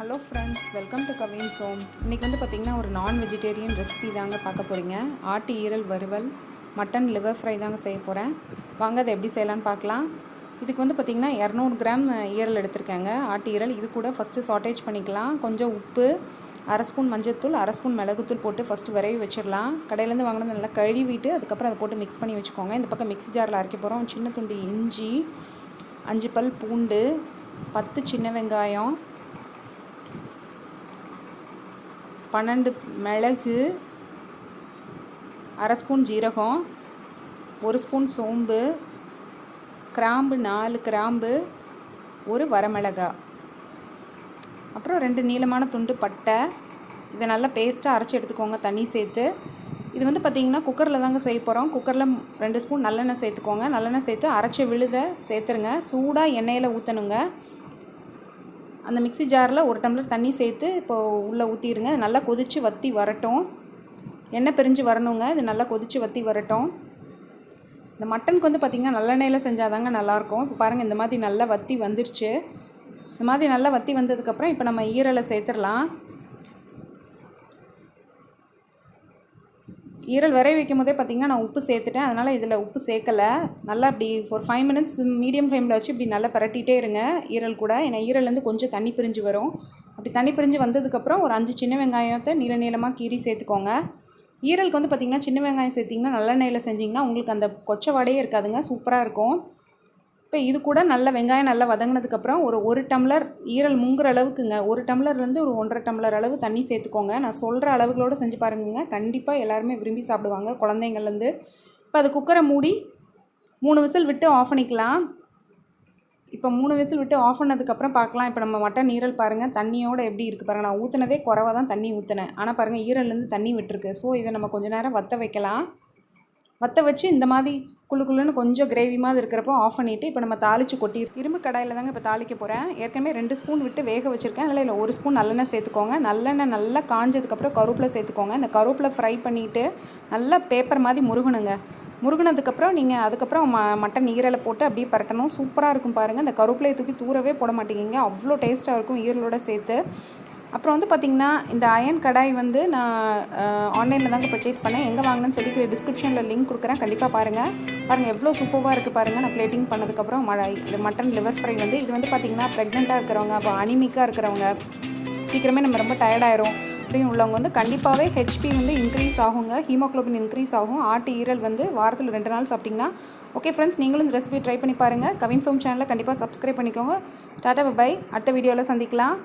Hello friends, welcome to Cavin's home. இன்றைக்கி வந்து பார்த்திங்கன்னா ஒரு நான் வெஜிடேரியன் ரெசிபி தாங்க பார்க்க போகிறீங்க. ஆட்டு ஈரல் வறுவல், மட்டன் லிவர் ஃப்ரை தாங்க செய்ய போகிறேன். வாங்க அதை எப்படி செய்யலான்னு பார்க்கலாம். இதுக்கு வந்து பார்த்திங்கன்னா 200 கிராம் ஈரல் எடுத்திருக்கேங்க, ஆட்டு ஈரல். இது கூட ஃபஸ்ட்டு சாட்டேஜ் பண்ணிக்கலாம். கொஞ்சம் உப்பு, அரை ஸ்பூன் மஞ்சள்தூள், அரை ஸ்பூன் மிளகுத்தூள் போட்டு ஃபஸ்ட்டு விரவி வச்சிடலாம். கடையிலேருந்து வாங்கினது நல்லா கழுவிட்டு அதுக்கப்புறம் அதை போட்டு மிக்ஸ் பண்ணி வச்சுக்கோங்க. இந்த பக்கம் மிக்ஸி ஜாரில் அரைக்க போகிறோம். சின்ன துண்டு இஞ்சி, 5 பல் பூண்டு, 10 சின்ன வெங்காயம், 12 மிளகு, அரை ஸ்பூன் ஜீரகம், 1 ஸ்பூன் சோம்பு, கிராம்பு 4 கிராம்பு, ஒரு வரமிளகாய், அப்புறம் 2 நீளமான துண்டு பட்டை. இதை நல்லா பேஸ்ட்டாக அரைச்சி எடுத்துக்கோங்க தண்ணி சேர்த்து. இது வந்து பார்த்திங்கன்னா குக்கரில் தாங்க செய்ய போகிறோம். குக்கரில் 2 ஸ்பூன் நல்லெண்ணெய் சேர்த்துக்கோங்க. நல்லெண்ணெய் சேர்த்து அரைச்ச விழுதை சேர்த்துருங்க. சூடாக எண்ணெயில் ஊற்றணுங்க. அந்த மிக்ஸி ஜாரில் 1 டம்ளர் தண்ணி சேர்த்து இப்போது உள்ளே ஊற்றிடுங்க. நல்லா கொதித்து வற்றி வரட்டும். எண்ணெய் பிரிஞ்சு வரணுங்க. இது நல்லா கொதித்து வற்றி வரட்டும். இந்த மட்டனுக்கு வந்து பார்த்திங்கன்னா நல்லெண்ணெயில் செஞ்சால் தாங்க நல்லாயிருக்கும். இப்போ பாருங்கள், இந்த மாதிரி நல்லா வற்றி வந்துருச்சு. இந்த மாதிரி நல்லா வற்றி வந்ததுக்கப்புறம் இப்போ நம்ம ஈரலை சேர்த்துடலாம். ஈரல் வரை வைக்கும் போதே பார்த்திங்கன்னா நான் உப்பு சேர்த்துட்டேன். அதனால் இதில் உப்பு சேர்க்கலை. நல்லா இப்படி ஒரு 5 மினிட்ஸ் மீடியம் ஃப்ளேமில் வச்சு இப்படி நல்லா பரட்டிகிட்டே இருங்க ஈரல் கூட. ஏன்னா ஈரல்லேருந்து கொஞ்சம் தண்ணி பிரிஞ்சு வரும். அப்படி தண்ணி பிரிஞ்சு வந்ததுக்கப்புறம் ஒரு 5 சின்ன வெங்காயத்தை நீளமாக கீறி சேர்த்துக்கோங்க. ஈரலுக்கு வந்து பார்த்திங்கன்னா சின்ன வெங்காயம் சேர்த்திங்கன்னா நல்லெண்ணெயில் செஞ்சிங்கன்னா உங்களுக்கு அந்த கொச்சை வாடையே இருக்காதுங்க, சூப்பராக இருக்கும். இப்போ இது கூட நல்ல வெங்காயம் நல்லா வதங்கினதுக்கப்புறம் ஒரு டம்ளர் ஈரல் முங்குற அளவுக்குங்க, 1 டம்ளர்லேருந்து ஒரு 1.5 டம்ளர் அளவு தண்ணி சேர்த்துக்கோங்க. நான் சொல்கிற அளவுகளோடு செஞ்சு பாருங்க, கண்டிப்பாக எல்லாருமே விரும்பி சாப்பிடுவாங்க, குழந்தைங்கள்லேருந்து. இப்போ அது குக்கரை மூடி 3 விசில் விட்டு ஆஃப் பண்ணிக்கலாம். இப்போ 3 விசில் விட்டு ஆஃப் பண்ணதுக்கப்புறம் பார்க்கலாம். இப்போ நம்ம மட்டன் ஈரல் பாருங்கள் தண்ணியோடு எப்படி இருக்குது பாருங்கள். நான் ஊற்றினதே குறைவாக தான் தண்ணி ஊற்றினேன், ஆனால் பாருங்கள் ஈரல்லேருந்து தண்ணி விட்டுருக்கு. ஸோ இதை நம்ம கொஞ்சம் நேரம் வற்ற வைக்கலாம். வற்ற வச்சு இந்த மாதிரி குழுன்னு கொஞ்சம் கிரேவி மாதிரி இருக்கிறப்போ ஆஃப் பண்ணிவிட்டு இப்போ நம்ம தாளித்து கொட்டி இரும்பு கடாயில் தாங்க இப்போ தாளிக்க போகிறேன். ஏற்கனவே 2 ஸ்பூன் விட்டு வேக வச்சுருக்கேன். அதனால் இதில் 1 ஸ்பூன் நல்லெண்ணெய் சேர்த்துக்கோங்க. நல்லெண்ணெய் நல்லா காஞ்சதுக்கப்புறம் கருவேப்பிலை சேர்த்துக்கோங்க. இந்த கருவேப்பிலை ஃப்ரை பண்ணிவிட்டு நல்லா பேப்பர் மாதிரி முருகணுங்க. முருகினதுக்கப்புறம் நீங்கள் அதுக்கப்புறம் மட்டன் ஈரலை போட்டு அப்படியே பரட்டணும். சூப்பராக இருக்கும் பாருங்கள். இந்த கருவேப்பிலையை தூக்கி தூரவே போட மாட்டேங்கிங்க, அவ்வளோ டேஸ்ட்டாக இருக்கும் ஈரலோடு சேர்த்து. அப்புறம் வந்து பார்த்திங்கன்னா இந்த அயன் கடாய் வந்து நான் ஆன்லைனில் தாங்க பர்ச்சேஸ் பண்ணேன். எங்கே வாங்கினேன்னு சொல்லி டிஸ்கிரிப்ஷனில் லிங்க் கொடுக்குறேன், கண்டிப்பாக பாருங்கள் எவ்வளோ சூப்பராக இருக்குது பாருங்கள். நான் பிளேட்டிங் பண்ணதுக்கப்புறம் மட்டன் லிவர் ஃப்ரை வந்து இது வந்து பார்த்திங்கன்னா ப்ரெக்னெண்ட்டாக இருக்கிறவங்க, அப்போ அனிமிக்காக இருக்கிறவங்க, சீக்கிரமே நம்ம ரொம்ப டயர்டாயிரும் அப்படின்னு உள்ளவங்க வந்து கண்டிப்பாகவே ஹெச்பி வந்து இன்க்ரீஸ் ஆகுங்க, ஹீமோக்ளோபின் இன்க்ரீஸ் ஆகும். ஆட்டு ஈரல் வந்து வாரத்தில் 2 நாள் சாப்பிட்டிங்கன்னா ஓகே ஃப்ரெண்ட்ஸ், நீங்களும் இந்த ரெசிபி ட்ரை பண்ணி பாருங்கள். கவின்ஸ் ஹோம் சேனலை கண்டிப்பாக சப்ஸ்கிரைப் பண்ணிக்கோங்க. டாடா பை, அடுத்த வீடியோவில் சந்திக்கலாம்.